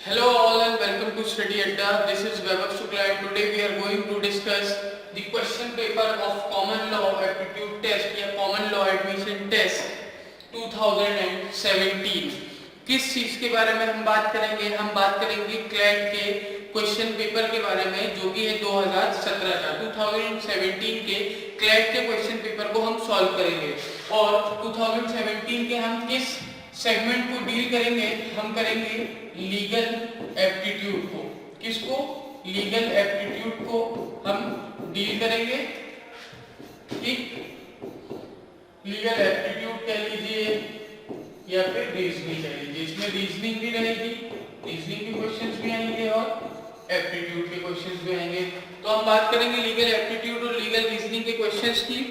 Hello all and welcome to Study Adda. This is Vaibhav Shukla and today we are going to discuss the question paper of Common Law Aptitude Test या Common Law Admission Test 2017. किस चीज के बारे में हम बात करेंगे? हम बात करेंगे क्लैट के क्वेश्चन पेपर के बारे में जो कि है 2017 का 2017 के क्लैट के क्वेश्चन पेपर को हम सॉल्व करेंगे और 2017 के हम किस सेगमेंट को डील करेंगे? हम करेंगे लीगल एप्टीट्यूड को। किसको? लीगल एप्टीट्यूड को हम डील करेंगे। ठीक, लीगल एप्टीट्यूड कह लीजिए या फिर रीजनिंग कह लीजिए। इसमें रीजनिंग भी रहेगी, रीजनिंग के क्वेश्चंस भी आएंगे और एप्टीट्यूड के क्वेश्चंस भी आएंगे। तो हम बात करेंगे लीगल एप्टीट्यूड और लीगल रीजनिंग के क्वेश्चंस की।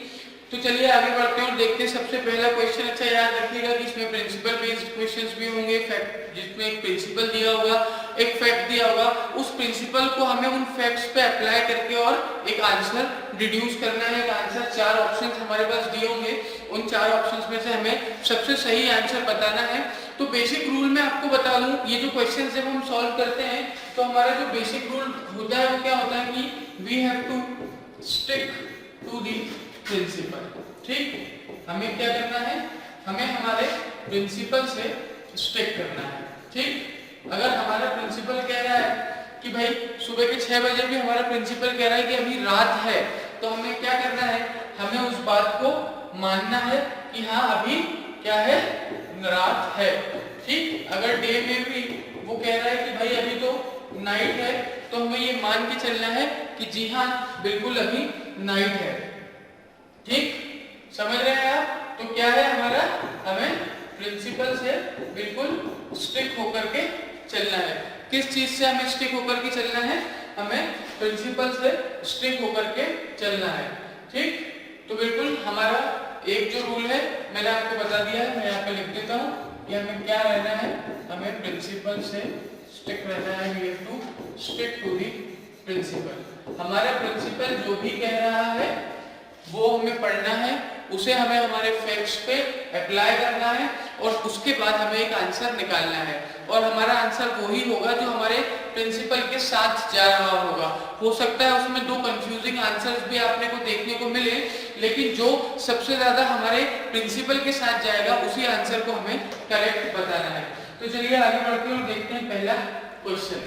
तो चलिए आगे बढ़ते हैं और देखते हैं। सबसे पहला क्वेश्चन, अच्छा याद रखिएगा कि इसमें प्रिंसिपल बेस्ड क्वेश्चंस भी होंगे। फैक्ट, जिसमें एक प्रिंसिपल दिया होगा, एक फैक्ट दिया होगा, उस प्रिंसिपल को हमें उन फैक्ट्स पे अप्लाई करके और एक आंसर डिड्यूस करना है। एक आंसर, चार ऑप्शंस हमारे पास दिए होंगे, उन चार ऑप्शंस में से हमें सबसे सही आंसर बताना है। तो बेसिक रूल मैं आपको बता दूं, ये जो क्वेश्चन जब हम सॉल्व करते हैं तो हमारा जो बेसिक रूल होता है वो क्या होता है कि we have to stick to the principle. ठीक, हमें क्या करना है? हमें हमारे प्रिंसिपल से स्टिक करना है। ठीक, अगर हमारा प्रिंसिपल कह रहा है कि भाई सुबह के 6 बजे भी हमारा प्रिंसिपल कह रहा है कि अभी रात है, तो हमें क्या करना है? हमें उस बात को मानना है कि हाँ अभी क्या है, रात है। ठीक, अगर डे में भी वो कह रहा है कि भाई अभी तो नाइट है, तो हमें ये मान के चलना है कि जी हाँ बिल्कुल अभी नाइट है। ठीक, समझ रहे हैं आप? तो क्या है हमारा, हमें प्रिंसिपल से बिल्कुल स्टिक होकर के चलना है। किस चीज से हमें स्टिक होकर के चलना है? हमें प्रिंसिपल से स्टिक होकर के चलना है। ठीक, तो बिल्कुल हमारा एक जो रूल है मैंने आपको बता दिया है, मैं यहाँ पे लिख देता हूँ कि हमें क्या रहना है, हमें प्रिंसिपल से स्टिक रहना है। We have to stick to the principle. हमारा प्रिंसिपल जो भी कह रहा है वो हमें पढ़ना है, उसे हमें हमारे फैक्ट्स पे अप्लाई करना है और उसके बाद हमें एक आंसर निकालना है। और हमारा आंसर वही होगा जो हमारे प्रिंसिपल के साथ जा रहा होगा। हो सकता है उसमें दो कंफ्यूजिंग आंसर्स भी आपने को देखने को मिले, लेकिन जो सबसे ज्यादा हमारे प्रिंसिपल के साथ जाएगा उसी आंसर को हमें करेक्ट बताना है। तो चलिए आगे बढ़ते हैं और देखते हैं पहला क्वेश्चन।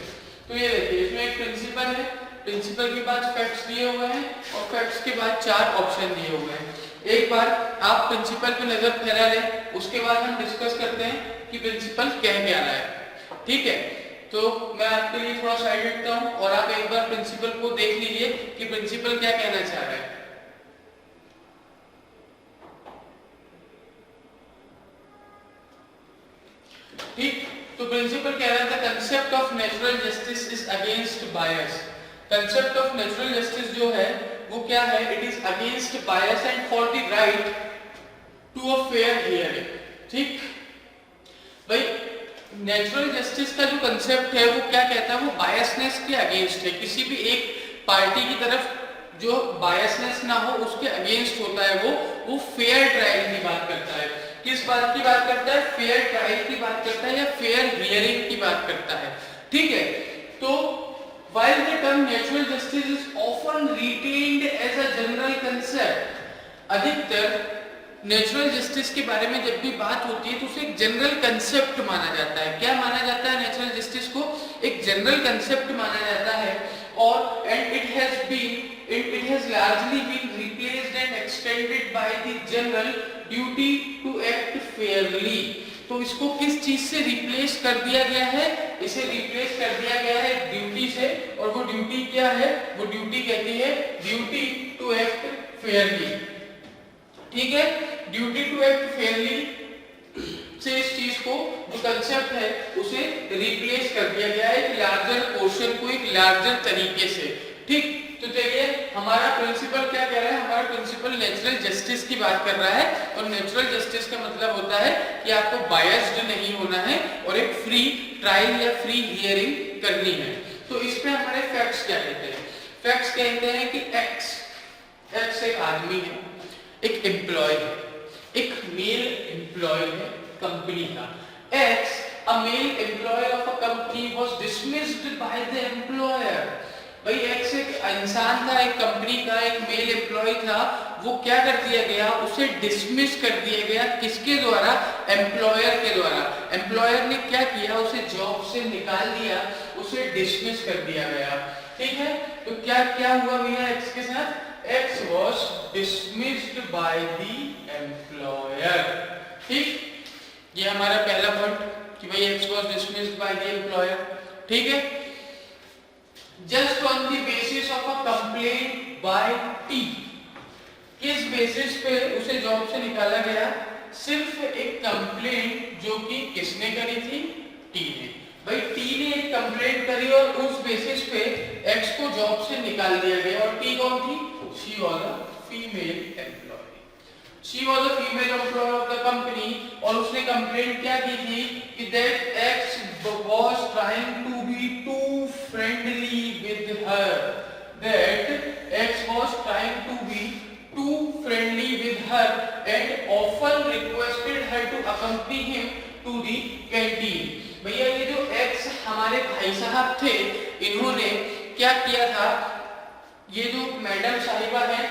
तो ये देखिए, इसमें एक प्रिंसिपल है, प्रिंसिपल के बाद फैक्ट्स दिए हुए हैं और फैक्ट्स के बाद चार ऑप्शन दिए हुए हैं। एक बार आप प्रिंसिपल पे नजर फैला लें, उसके बाद हम डिस्कस करते हैं कि प्रिंसिपल कह क्या रहा है। ठीक है, तो मैं आपके लिए थोड़ा साइड रखता हूं और आप एक बार प्रिंसिपल को देख लीजिए कि प्रिंसिपल क्या कहना चाह रहा है। ठीक, तो प्रिंसिपल कह रहा था concept of natural justice is against bias. Concept of natural justice जो है वो क्या है? It is against bias and for the right to a fair hearing. ठीक भाई, नेचुरल जस्टिस का जो कंसेप्ट है वो क्या कहता है? वो बायसनेस के अगेंस्ट है। किसी भी एक पार्टी की तरफ जो बायसनेस ना हो उसके अगेंस्ट होता है। वो फेयर ट्रायल की बात करता है। किस बात की बात करता है? फेयर ट्रायल की बात करता है या फेयर हियरिंग की बात करता है। ठीक है, तो while the term natural justice is often retained as a general concept, अधिकतर नेचुरल जस्टिस के बारे में जब भी बात होती है तो उसे एक जनरल कंसेप्ट माना जाता है। क्या माना जाता है? नेचुरल जस्टिस को एक जनरल कंसेप्ट माना जाता है और and it has largely been replaced and extended by the general duty to act fairly। तो इसको किस चीज से रिप्लेस कर दिया गया है? इसे रिप्लेस कर दिया गया है ड्यूटी से, और वो ड्यूटी क्या है? वो ड्यूटी कहती है ड्यूटी टू एक्ट फेयरली। ठीक है, ड्यूटी टू एक्ट फेयरली से इस चीज को जो कंसेप्ट है उसे रिप्लेस कर दिया गया है एक लार्जर पोर्शन को, एक लार्जर तरीके से। ठीक, तो चलिए हमारा प्रिंसिपल क्या कह रहा है? हमारा प्रिंसिपल नेचुरल जस्टिस की बात कर रहा है और नेचुरल जस्टिस का मतलब होता है कि आपको बायस्ड नहीं होना है और एक फ्री ट्रायल या फ्री हियरिंग करनी है। तो इस पे हमारे फैक्ट्स क्या कहते हैं? फैक्ट्स कहते हैं कि एक्स एक आदमी है, एक एम्प्लॉय है, एक मेल एम्प्लॉय है कंपनी का। X a male employee of a company was dismissed by the employer. भाई एक्स एक इंसान था, एक कंपनी का एक मेल एम्प्लॉय था, वो क्या कर दिया गया, उसे डिसमिस कर दिया गया। किसके द्वारा? एम्प्लॉयर के द्वारा। एम्प्लॉयर ने क्या किया, उसे जॉब से निकाल दिया, उसे डिसमिस कर दिया गया। ठीक है, तो क्या क्या हुआ भैया एक्स के साथ? X was dismissed by the employer. ठीक, ये हमारा पहला पॉइंट कि भाई X was dismissed by the employer. ठीक है, just on the basis of a complaint by T. किस बेसिस पे उसे जॉब से निकाला गया? सिर्फ एक कंप्लेंट जो कि किसने करी थी? टी ने। भाई टी ने एक कंप्लेंट करी और उस बेसिस पे एक्स को जॉब से निकाल दिया गया। और टी कौन थी? She was a female employee. She was a female employee of the company. और उसने कंप्लेंट क्या की थी कि that X was trying to be too friendly with her, that X was trying to be too friendly with her and often requested her to accompany him to the canteen। भैया ये जो X हमारे भाई साहब थे, इन्होंने क्या किया था, ये जो मैडम साहिबा है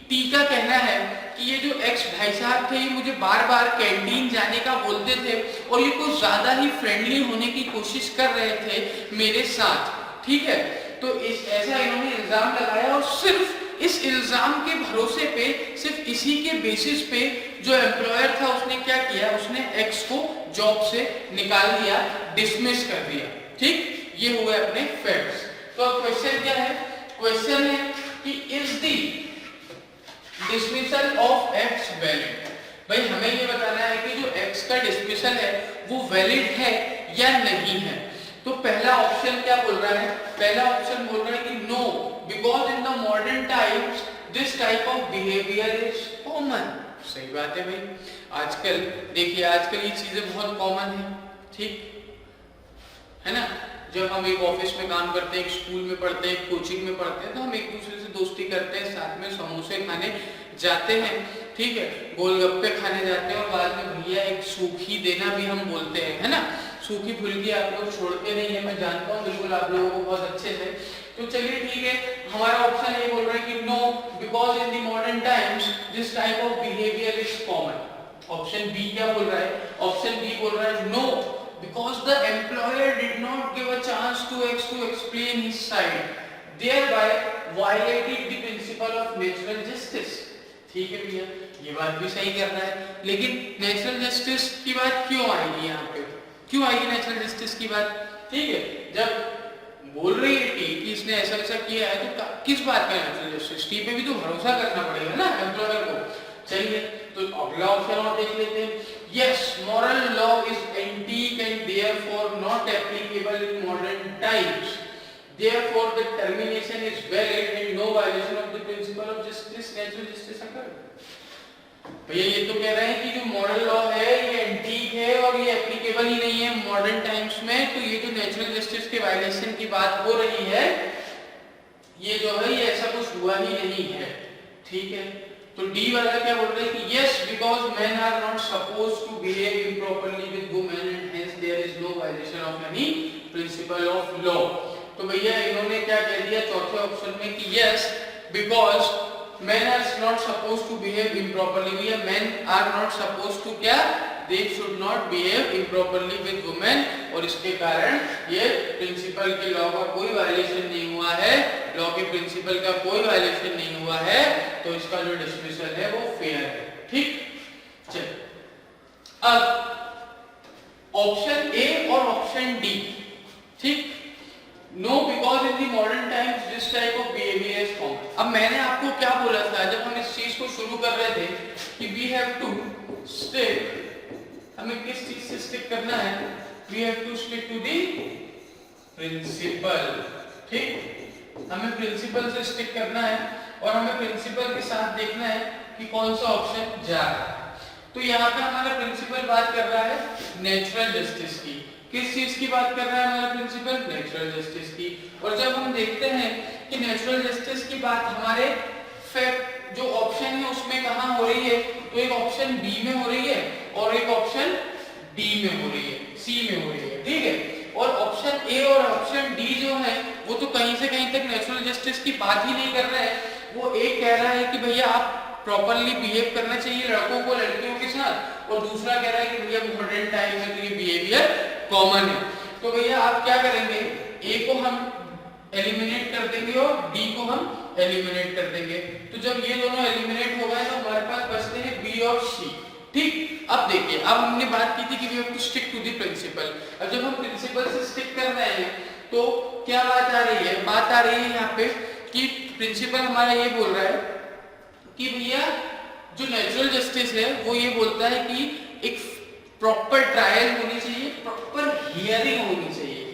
टी का कहना है कि ये जो एक्स भाई साहब थे, ये मुझे बार बार कैंटीन जाने का बोलते थे और ये कुछ ज्यादा ही फ्रेंडली होने की कोशिश कर रहे थे मेरे साथ। ठीक है, तो इस ऐसा इन्होंने इल्जाम लगाया और सिर्फ इस इल्जाम के भरोसे पे, सिर्फ इसी के बेसिस पे जो एम्प्लॉयर था उसने क्या किया, उसने एक्स को जॉब से निकाल दिया, डिसमिस कर दिया। ठीक, ये हुए अपने फैक्ट्स। तो अब क्वेश्चन क्या है? क्वेश्चन है कि is the dismissal of x valid. भाई हमें ये बताना है कि जो एक्स का डिसमिसल है वो वैलिड है या नहीं है। तो पहला ऑप्शन क्या बोल रहा है? पहला ऑप्शन बोल रहा है कि no, because in the modern times this type of behaviour is common. सही बात है भाई, आजकल देखिए, आजकल ये चीजें बहुत कॉमन है। ठीक है ना, जब हम एक ऑफिस में काम करते हैं, एक स्कूल में पढ़ते हैं, कोचिंग में पढ़ते हैं, तो हम एक दूसरे से दोस्ती करते हैं, साथ में समोसे खाने जाते हैं, ठीक है, गोलगप्पे खाने जाते हैं और बाद में भैया एक सूखी देना भी हम बोलते हैं, है ना। सूखी फुल्की आप लोग छोड़ते नहीं है, मैं जानता हूँ बिल्कुल आप लोगों को बहुत अच्छे से। तो चलिए ठीक है, हमारा ऑप्शन ये बोल रहा है कि no, because in the modern times this type of behaviour is common. Option B क्या बोल रहा है? ऑप्शन बी बोल रहा है no, because the employer did not give a chance to X to explain his side, thereby violated the principle of natural justice। ठीक है भैया, ये बात भी सही कर रहा है, लेकिन नेचुरल जस्टिस की बात क्यों आएगी यहाँ पे? क्यों आएगी नेचुरल जस्टिस की बात? ठीक है, जब बोल रही है टी कि इसने ऐसा ऐसा किया है, तो किस बात का नेचुरल जस्टिस? टी पे भी तो भरोसा करना पड़ेगा ना एम्प्लॉयर को। चलिए, तो अगला ऑप्शन और देख लेते हैं। Yes, moral law is antique and therefore not applicable in modern times. Therefore, the termination is valid and no violation of the principle of justice, natural justice occurred। भैया ये तो कह रहे हैं कि जो मॉरल लॉ है ये एंटीक है और ये एप्लीकेबल ही नहीं है मॉडर्न टाइम्स में। तो ये जो नेचुरल जस्टिस के वायलेशन की बात हो रही है, ये जो है ये ऐसा कुछ हुआ ही नहीं है। ठीक है, तो डी वाला क्या बोल रहे हैं कि yes, because men are not suppose to behave improperly with women and hence there is no violation of any principle of law. तो भैया इन्होंने क्या कह दिया चौथे ऑप्शन में कि yes, because men are not suppose to behave improperly. भैया men are not suppose to क्या? They should not behave improperly with women, और इसके कारण ये प्रिंसिपल के लॉ का कोई वायलेशन नहीं हुआ है, लॉ के प्रिंसिपल का कोई वायलेशन नहीं हुआ है, तो इसका जो डिसमिसल है वो फेयर है। ठीक, चलिए अब ऑप्शन ए और ऑप्शन डी। ठीक, no, because in the modern times this type of behaviour is common. अब मैंने आपको क्या बोला था जब हम इस चीज को शुरू कर रहे थे कि वी हैव टू स्टिक, हमें किस चीज से स्टिक करना है? We have to stick to the principle. ठीक, हमें प्रिंसिपल से स्टिक करना है और हमें प्रिंसिपल के साथ देखना है कि कौन सा ऑप्शन जा रहा है। तो यहाँ पे हमारा प्रिंसिपल बात कर रहा है नेचुरल जस्टिस की। किस चीज की बात कर रहा है हमारा प्रिंसिपल? नेचुरल जस्टिस की। और जब हम देखते हैं कि नेचुरल जस्टिस की बात हमारे फैक्ट जो ऑप्शन है उसमें कहाँ हो रही है, तो एक ऑप्शन बी में हो रही है और एक ऑप्शन डी में हो रही है। सी में हो रही है, ठीक है। और ऑप्शन ए और ऑप्शन डी जो है वो तो कहीं से कहीं तक नेचुरल जस्टिस की बात ही नहीं कर रहा है। वो एक कह रहा है कि भैया आप प्रॉपर्ली बिहेव करना चाहिए लड़कों को लड़कियों के साथ, और दूसरा कह रहा है कि भैया मॉडर्न टाइम में तो ये बिहेवियर कॉमन है। तो भैया आप क्या करेंगे, ए को हम एलिमिनेट कर देंगे और डी को हम एलिमिनेट कर देंगे। तो जब ये दोनों एलिमिनेट हो गए तो हमारे पास बचते हैं बी और सी, ठीक। अब देखिए, अब हमने बात की थी कि we have to stick to the principle. अब जब हम प्रिंसिपल से स्टिक कर रहे हैं तो क्या बात आ रही है, बात आ रही है यहाँ पे कि प्रिंसिपल हमारा ये बोल रहा है कि भैया जो नेचुरल जस्टिस है वो ये बोलता है कि एक प्रॉपर ट्रायल होनी चाहिए, प्रॉपर हियरिंग होनी चाहिए।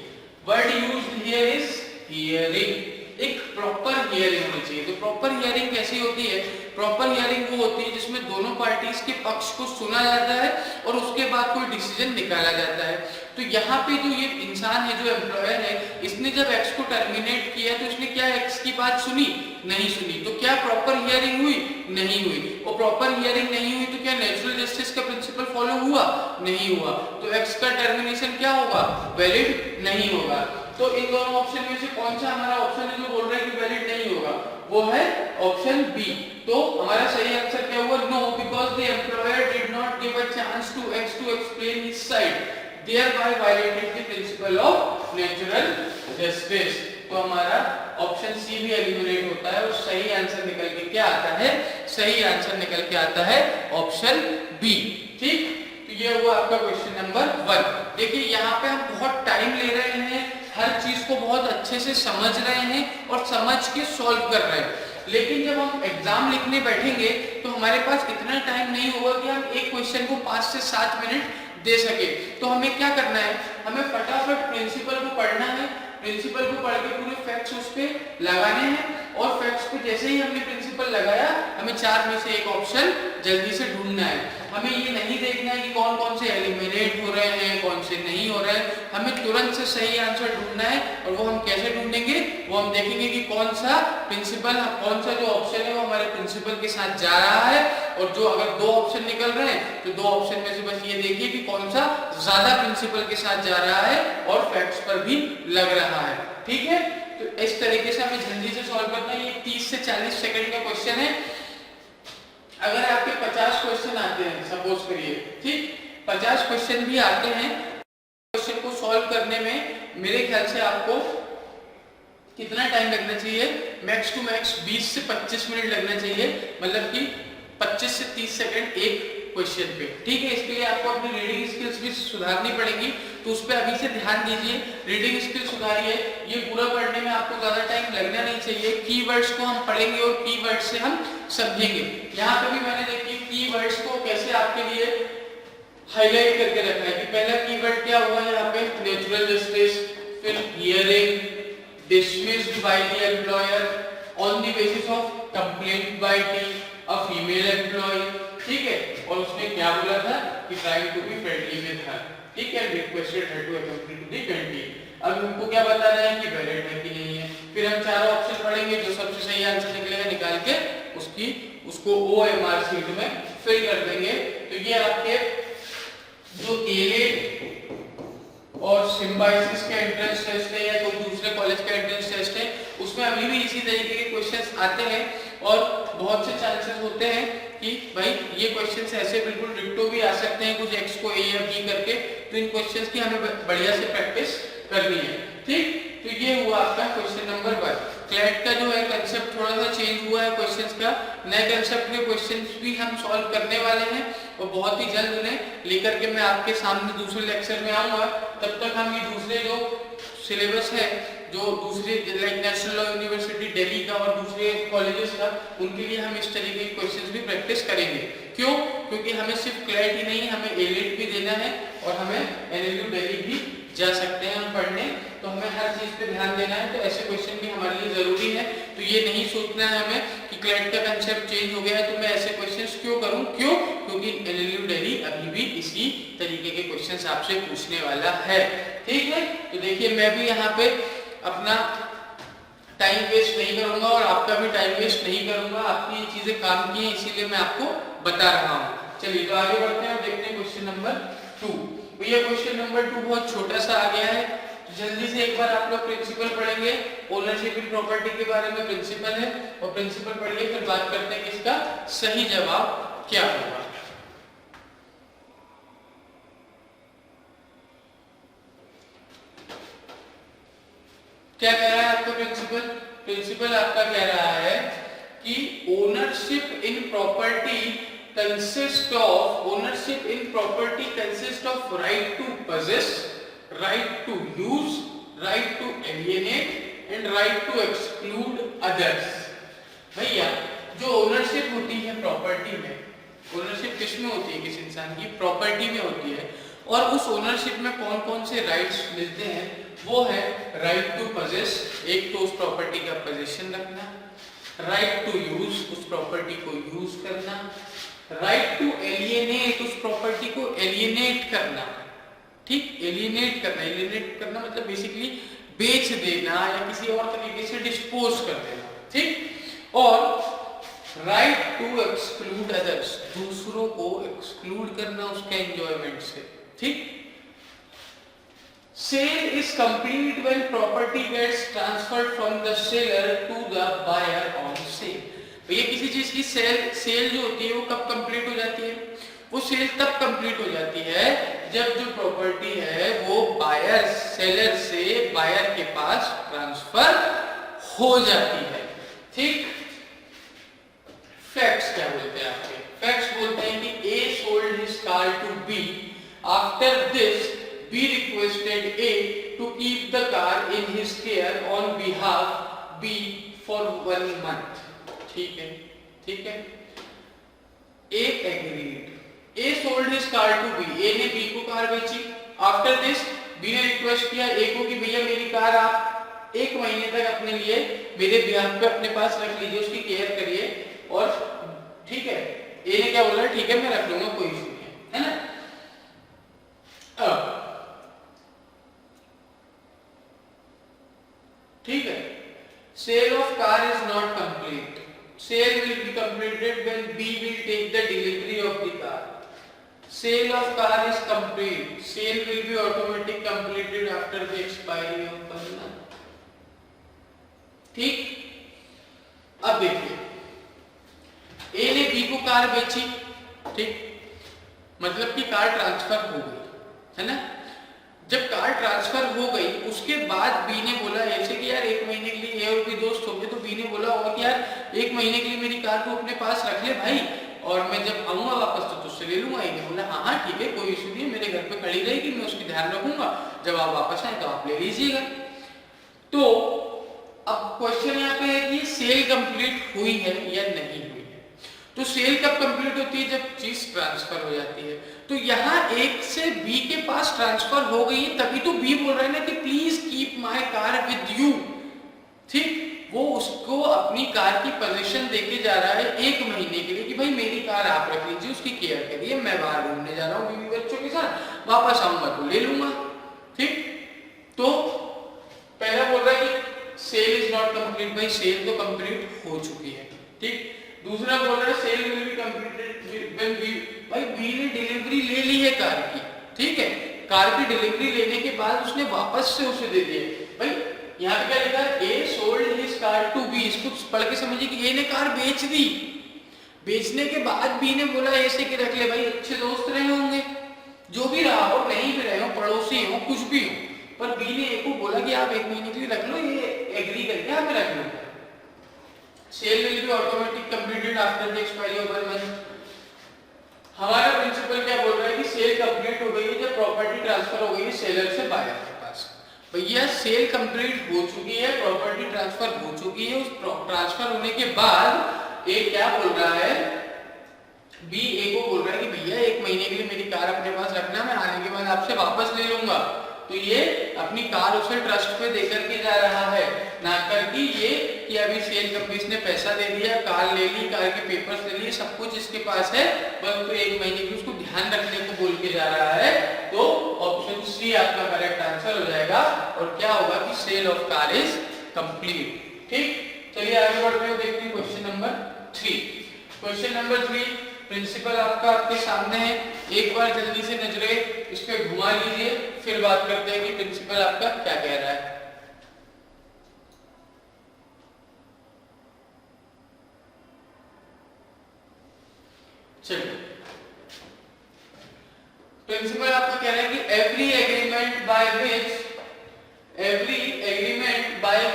Word used here is hearing, एक प्रॉपर हियरिंग होनी चाहिए। तो प्रॉपर हियरिंग कैसी होती है, प्रॉपर हियरिंग वो होती है जिसमें दोनों पार्टीज के पक्ष को सुना जाता है और उसके बाद कोई डिसीजन निकाला जाता है। तो यहाँ पे जो ये इंसान है, जो एम्प्लॉयर है, इसने जब एक्स को टर्मिनेट किया तो इसने क्या एक्स की बात सुनी, नहीं सुनी। तो क्या प्रॉपर हियरिंग हुई, नहीं हुई। और प्रॉपर हियरिंग नहीं हुई तो क्या नेचुरल जस्टिस का प्रिंसिपल फॉलो हुआ, नहीं हुआ। तो एक्स का टर्मिनेशन क्या होगा, वैलिड नहीं होगा। तो इन दोनों ऑप्शन में से कौन सा हमारा ऑप्शन है जो बोल रहा है कि वैलिड नहीं होगा, वो है ऑप्शन बी। तो हमारा सही आंसर क्या हुआ, no, because the employer did not give a chance to X to explain his side, thereby violated the principle of natural justice। तो हमारा ऑप्शन सी भी एलिमिनेट होता है और सही आंसर निकल के क्या आता है, सही आंसर निकल के आता है ऑप्शन बी, ठीक। तो ये हुआ आपका क्वेश्चन नंबर 1। देखिए यहाँ पे हम बहुत टाइम ले रहे हैं, हर चीज को बहुत अच्छे से समझ रहे हैं और समझ के सॉल्व कर रहे हैं, लेकिन जब हम एग्जाम लिखने बैठेंगे तो हमारे पास इतना टाइम नहीं होगा कि हम एक क्वेश्चन को 5 से 7 मिनट दे सके। तो हमें क्या करना है, हमें फटाफट प्रिंसिपल को पढ़ना है, प्रिंसिपल को पढ़ के पूरे फैक्ट्स उस पे लगाने हैं, और फैक्ट्स पे जैसे ही हमने प्रिंसिपल लगाया हमें 4 में से एक ऑप्शन जल्दी से ढूंढना है। हमें ये नहीं देखना है कि कौन कौन से एलिमिनेट हो रहे हैं, कौन से नहीं हो रहे हैं, हमें तुरंत से सही आंसर ढूंढना है। और वो हम कैसे ढूंढेंगे, वो हम देखेंगे कि कौन सा प्रिंसिपल, कौन सा जो ऑप्शन है वो हमारे प्रिंसिपल के साथ जा रहा है। और जो अगर 2 ऑप्शन निकल रहे हैं तो 2 ऑप्शन में से बस ये देखिए कि कौन सा ज्यादा प्रिंसिपल के साथ जा रहा है और फैक्ट्स पर भी लग रहा है, ठीक है। तो इस तरीके से हमें जल्दी से सॉल्व करना है। ये 30 से 40 सेकंड का क्वेश्चन है। अगर आपके 50 क्वेश्चन आते हैं, सपोज करिए, ठीक, 50 क्वेश्चन भी आते हैं, क्वेश्चन को सॉल्व करने में मेरे ख्याल से आपको कितना टाइम लगना चाहिए, मैक्स टू मैक्स 20 से 25 मिनट लगना चाहिए, मतलब कि 25 से 30 सेकंड एक क्वेश्चन पे, ठीक है। इसके लिए आपको अपनी रीडिंग स्किल्स भी सुधारनी पड़ेगी, तो उस पर अभी से ध्यान दीजिए, रीडिंग स्किल सुधारिए। ये पूरा पढ़ने में आपको ज्यादा टाइम लगना नहीं चाहिए। कीवर्ड्स को हम पढ़ेंगे और कीवर्ड्स से हम समझेंगे। यहाँ पे भी मैंने देखिए कीवर्ड्स को कैसे आपके लिए हाईलाइट करके रखना है कि पहला कीवर्ड क्या हुआ यहाँ पे, नेचुरल जस्टिस, फिर hearing, dismissed by the employer on the basis of complaint by a female employee, ठीक है। और उसने क्या बोला था कि trying to be friendly with her, ठीक है, requested her to accompany to the canteen. अब हमको क्या बताना है कि वैलिड है कि नहीं है। फिर हम चारों ऑप्शन पढ़ेंगे, जो सबसे सही आंसर निकलेगा निकाल के उसको OMR शीट में फिल कर देंगे। तो ये आपके जो एलेट और सिम्बायोसिस के एंट्रेंस टेस्ट है या कोई दूसरे कॉलेज का एंट्रेंस टेस्ट है, उसमें अभी भी इसी तरीके के क्वेश्चंस आते हैं और बहुत से चांसेस होते हैं कि भाई ये क्वेश्चंस ऐसे बिल्कुल डिक्टो भी आ सकते हैं, कुछ एक्स को ए या बी करके। तो इन क्वेश्चंस की हमें बढ़िया से प्रैक्टिस करनी है, ठीक। तो ये हुआ आपका क्वेश्चन नंबर 1। क्लैट का जो है कंसेप्ट थोड़ा सा चेंज हुआ है क्वेश्चंस का, नए कंसेप्ट के क्वेश्चंस भी हम सॉल्व करने वाले हैं और बहुत ही जल्द उन्हें लेकर के मैं आपके सामने दूसरे लेक्चर में आऊंगा। तब तक हम ये दूसरे जो सिलेबस है, जो दूसरे like national law university Delhi का और दूसरे कॉलेजेस का, उनके लिए हम इस तरीके के क्वेश्चंस भी प्रैक्टिस करेंगे। क्यों? क्योंकि हमें सिर्फ क्लैट ही नहीं, हमें एलेट भी देना है और हमें NLU दिल्ली भी जा सकते हैं हम पढ़ने, तो हमें हर चीज पे ध्यान देना है। तो ऐसे क्वेश्चन भी हमारे लिए जरूरी है। तो ये नहीं सोचना है हमें कि क्लैट का कंसेप्ट चेंज हो गया है तो मैं ऐसे क्वेश्चंस क्यों करूं, क्यों? क्योंकि NLU दिल्ली अभी भी इसी तरीके के क्वेश्चंस आपसे पूछने वाला है, ठीक है। तो देखिए मैं भी यहाँ पे अपना टाइम वेस्ट नहीं करूंगा और आपका भी टाइम वेस्ट नहीं करूंगा। आपकी ये चीजें काम की हैं, इसीलिए मैं आपको बता रहा हूँ। चलिए तो आगे बढ़ते हैं और देखते हैं क्वेश्चन नंबर 2। ये क्वेश्चन नंबर 2 बहुत छोटा सा आ गया है, तो जल्दी से एक बार आप लोग प्रिंसिपल पढ़ेंगे। ओनरशिप इन प्रॉपर्टी के बारे में प्रिंसिपल है, और प्रिंसिपल पढ़िए, फिर बात करते हैं कि इसका सही जवाब क्या होगा। क्या कह रहा है आपका प्रिंसिपल? प्रिंसिपल आपका कह रहा है कि ownership in property consist of right to possess, right to use, right to alienate and right to exclude others। भैया जो ओनरशिप होती है प्रॉपर्टी में, ओनरशिप किसमें होती है? किसी इंसान की प्रॉपर्टी में होती है, और उस ओनरशिप में कौन कौन से राइट्स मिलते हैं? वो है राइट टू possess, एक तो उस प्रॉपर्टी का पोजीशन रखना, राइट टू यूज, उस प्रॉपर्टी को यूज करना, राइट टू एलिएनेट, उस प्रॉपर्टी को एलिएनेट करना। ठीक, एलिएनेट करना मतलब बेसिकली बेच देना या किसी और तरीके से डिस्पोज कर देना। ठीक, और राइट टू एक्सक्लूड अदर्स, दूसरों को एक्सक्लूड करना उसके एंजॉयमेंट से। ठीक, sale is complete when property gets transferred from the seller to the buyer on sale. भैया किसी चीज की सेल जो होती है वो कब कंप्लीट हो जाती है? वो सेल तब कंप्लीट हो जाती है जब जो प्रॉपर्टी है वो बायर, सेलर से बायर के पास ट्रांसफर हो जाती है। ठीक, फैक्ट्स क्या बोलते हैं आपके? फैक्ट्स बोलते हैं कि A sold his car to B, after this B requested A to keep the car in his care on behalf B for 1 month। ठीक है, ठीक है, A agreed, A sold his car to B, A ने B को car बेची। After this B ने request किया A को कि भैया मेरी कार आप 1 महीने तक अपने लिए मेरे बिहाफ पे अपने पास रख लीजिए, उसकी केयर करिए, और ठीक है, ए ने क्या बोला? ठीक है मैं रख लूंगा, कोई इशू नहीं है ना। अब ठीक है, sale of car is not complete, sale will be completed when B will take the delivery of the car। Sale of car is complete, sale will be automatically completed after the expiry of 1 month। ठीक, अब देखिए A ने B को car बेची, ठीक, मतलब कि car transfer हो गई है ना। जब कार ट्रांसफर हो गई उसके बाद बी ने बोला ऐसे कि यार 1 महीने के लिए, ए और बी दोस्त हो गए, तो बी ने बोला होगा कि यार 1 महीने के लिए मेरी कार को अपने पास रख ले भाई, और मैं जब आऊंगा वापस तो तुझसे ले लूंगा। ए ने बोला हाँ हाँ ठीक है, कोई इशू नहीं, मेरे घर पे खड़ी रहेगी, मैं उसकी ध्यान रखूंगा, जब आप वापस आए तो आप ले लीजिएगा। तो अब क्वेश्चन यहाँ पे है कि सेल कंप्लीट हुई है या नहीं हुई है। तो सेल कब कंप्लीट होती है? जब चीज ट्रांसफर हो जाती है। तो यहाँ एक से बी के पास ट्रांसफर हो गई है, तभी तो बी बोल रहा है ना कि please keep my car with you. ठीक, वो उसको अपनी कार की पोजीशन देके जा रहा है 1 महीने के लिए कि भाई मेरी कार आप रख लीजिए, उसकी केयर करिए, मैं बाहर घूमने जा रहा हूँ बीवी बच्चों के साथ, वापस आऊंगा तो ले लूंगा। ठीक, तो पहला बोल रहा है कि सेल इज नॉट कंप्लीट, भाई सेल तो कंप्लीट हो चुकी है। ठीक, दूसरा बोल रहा है sale will be completed when B, भाई बी ने डिलीवरी ले ली है कार की, ठीक है, कार की डिलीवरी लेने के बाद उसने वापस से उसे दे दिए। भाई यहाँ पे क्या लिखा है? A sold his car to B, इसको पढ़ के समझिए कि ए ने कार बेच दी, बेचने के बाद बी ने बोला ऐसे कि रख ले भाई, अच्छे दोस्त रहे होंगे, जो भी रहा हो, नहीं भी रहे हो, पड़ोसी हो, कुछ भी हो, पर बी ने ए को बोला कि आप 1 महीने के लिए रख लो, ये एग्री करके आप रख लो। Sale will be automatic completed after the expiry of 1 month. हमारा प्रिंसिपल क्या बोल रहा है कि सेल कंप्लीट हो गई है जब प्रॉपर्टी ट्रांसफर हो गई है सेलर से बायर के पास। भैया सेल कंप्लीट हो चुकी है, प्रॉपर्टी ट्रांसफर हो चुकी है, उस ट्रांसफर होने के बाद ए क्या बोल रहा है? बी ए को बोल रहा है कि भैया 1 महीने के लिए मेरी कार अपने पास रखना, मैं आने के बाद आपसे वापस ले लूंगा। तो ये अपनी कार उसे ट्रस्ट पे देकर के जा रहा है, ना करके ये कि अभी सेल कंपनी ने पैसा दे दिया, कार ले ली, कार के पेपर्स ले लिए, सब कुछ इसके पास है, बस तो 1 महीने की उसको ध्यान रखने को बोल के जा रहा है। तो ऑप्शन सी आपका करेक्ट आंसर हो जाएगा, और क्या होगा कि sale of car is complete. ठीक, चलिए आगे बढ़ते हैं, देखते हैं question number 3। Question number 3 principle आपका आपके सामने है, एक बार जल्दी से नजरें इस पे घुमा लीजिए, फिर बात करते हैं कि प्रिंसिपल आपका क्या कह रहा है। चलिए, प्रिंसिपल आपका कह रहा है कि every agreement by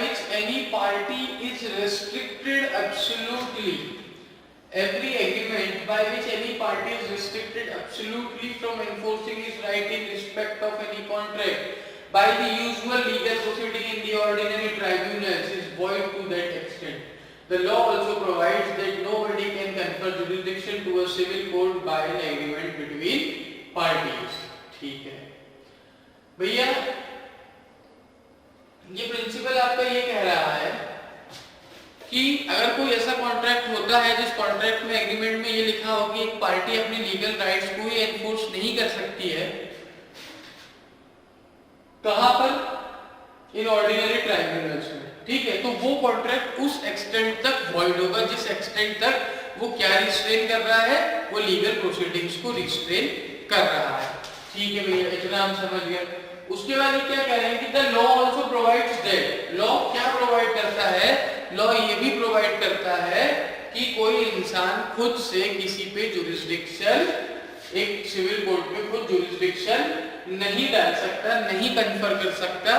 which any party is restricted absolutely, every agreement by which any party is restricted absolutely from enforcing his right in respect of any contract by the usual legal proceeding in the ordinary tribunals is void to that extent. The law also provides that nobody can confer jurisdiction to a civil court by an agreement between parties. ठीक है भैया, ये principal आपका ये कह रहा है कि अगर कोई ऐसा कॉन्ट्रैक्ट होता है जिस कॉन्ट्रैक्ट में एग्रीमेंट में ये लिखा हो कि एक पार्टी अपने लीगल राइट्स को ही एनफोर्स नहीं कर सकती है, कहां पर? इन ऑर्डिनरी ट्राइब्यूनल्स में, ठीक है। तो वो कॉन्ट्रैक्ट उस एक्सटेंट तक वॉइड होगा जिस एक्सटेंट तक वो क्या रिस्ट्रेन कर रहा है, वो लीगल प्रोसीडिंग्स को रिस्ट्रेन कर रहा है। ठीक है भैया, इतना हम समझ गए। उसके बाद ये क्या कह रहे हैं कि the law also provides that, law क्या प्रोवाइड करता है? लॉ ये भी प्रोवाइड करता है कि कोई इंसान खुद से किसी पे जुरिस्डिक्शन, एक सिविल कोर्ट पे खुद जुरिस्डिक्शन नहीं डाल सकता, नहीं कन्फर कर सकता।